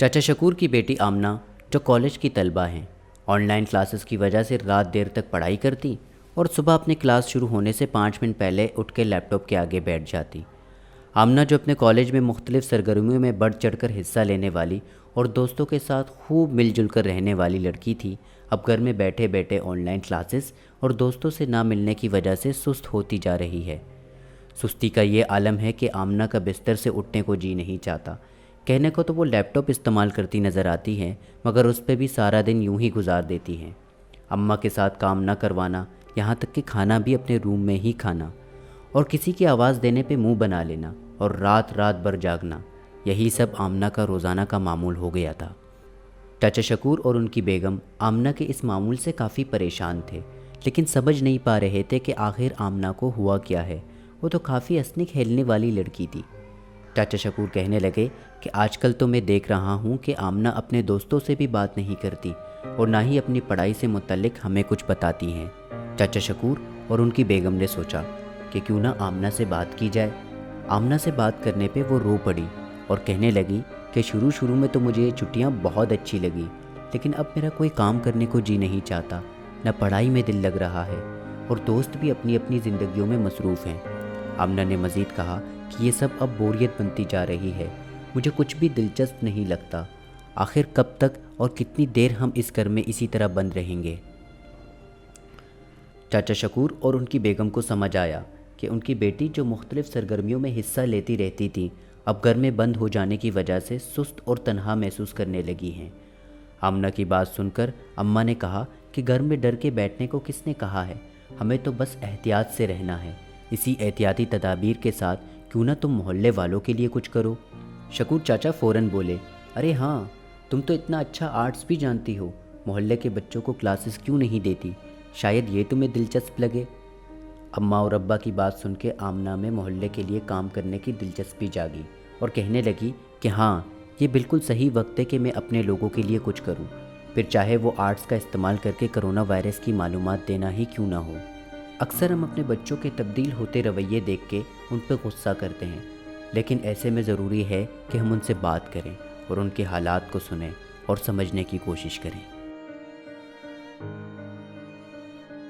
चाचा शकूर की बेटी आमना जो कॉलेज की तलबा हैं, ऑनलाइन क्लासेस की वजह से रात देर तक पढ़ाई करती और सुबह अपनी क्लास शुरू होने से 5 मिनट पहले उठ के लैपटॉप के आगे बैठ जाती। आमना जो अपने कॉलेज में मुख्तलिफ सरगर्मियों में बढ़ चढ़कर हिस्सा लेने वाली और दोस्तों के साथ खूब मिलजुल कर रहने वाली लड़की थी, अब घर में बैठे बैठे ऑनलाइन क्लासेस और दोस्तों से ना मिलने की वजह से सुस्त होती जा रही है। सुस्ती का ये आलम है कि आमना का बिस्तर से उठने को जी नहीं चाहता। कहने को तो वो लैपटॉप इस्तेमाल करती नज़र आती है, मगर उस पर भी सारा दिन यूं ही गुजार देती हैं। अम्मा के साथ काम ना करवाना, यहाँ तक कि खाना भी अपने रूम में ही खाना और किसी की आवाज़ देने पे मुंह बना लेना और रात रात भर जागना, यही सब आमना का रोज़ाना का मामूल हो गया था। चाचा शकूर और उनकी बेगम आमना के इस मामूल से काफ़ी परेशान थे, लेकिन समझ नहीं पा रहे थे कि आखिर आमना को हुआ क्या है। वो तो काफ़ी हंसने खेलने वाली लड़की थी। चाचा शकूर कहने लगे कि आजकल तो मैं देख रहा हूँ कि आमना अपने दोस्तों से भी बात नहीं करती और ना ही अपनी पढ़ाई से मुतल्लिक हमें कुछ बताती हैं। चाचा शकूर और उनकी बेगम ने सोचा कि क्यों ना आमना से बात की जाए। आमना से बात करने पे वो रो पड़ी और कहने लगी कि शुरू में तो मुझे ये छुट्टियाँ बहुत अच्छी लगी, लेकिन अब मेरा कोई काम करने को जी नहीं चाहता, न पढ़ाई में दिल लग रहा है और दोस्त भी अपनी अपनी ज़िंदगियों में मसरूफ़ हैं। आमना ने मज़ीद कहा कि ये सब अब बोरियत बनती जा रही है, मुझे कुछ भी दिलचस्प नहीं लगता। आखिर कब तक और कितनी देर हम इस घर में इसी तरह बंद रहेंगे। चाचा शकूर और उनकी बेगम को समझ आया कि उनकी बेटी जो मुख्तलिफ सरगर्मियों में हिस्सा लेती रहती थी, अब घर में बंद हो जाने की वजह से सुस्त और तन्हा महसूस करने लगी हैं। आमना की बात सुनकर अम्मा ने कहा कि घर में डर के बैठने को किसने कहा है, हमें तो बस एहतियात से रहना है। इसी एहतियाती तदाबीर के साथ क्यों ना तुम मोहल्ले वालों के लिए कुछ करो। शकूर चाचा फ़ौरन बोले, अरे हाँ, तुम तो इतना अच्छा आर्ट्स भी जानती हो, मोहल्ले के बच्चों को क्लासेस क्यों नहीं देती, शायद ये तुम्हें दिलचस्प लगे। अम्मा और अब्बा की बात सुन के आमना में मोहल्ले के लिए काम करने की दिलचस्पी जागी और कहने लगी कि हाँ, ये बिल्कुल सही वक्त है कि मैं अपने लोगों के लिए कुछ करूँ, फिर चाहे वो आर्ट्स का इस्तेमाल करके कोरोना वायरस की मालूमात देना ही क्यों ना हो। अक्सर हम अपने बच्चों के तब्दील होते रवैये देख के उन पर गुस्सा करते हैं, लेकिन ऐसे में ज़रूरी है कि हम उनसे बात करें और उनके हालात को सुनें और समझने की कोशिश करें।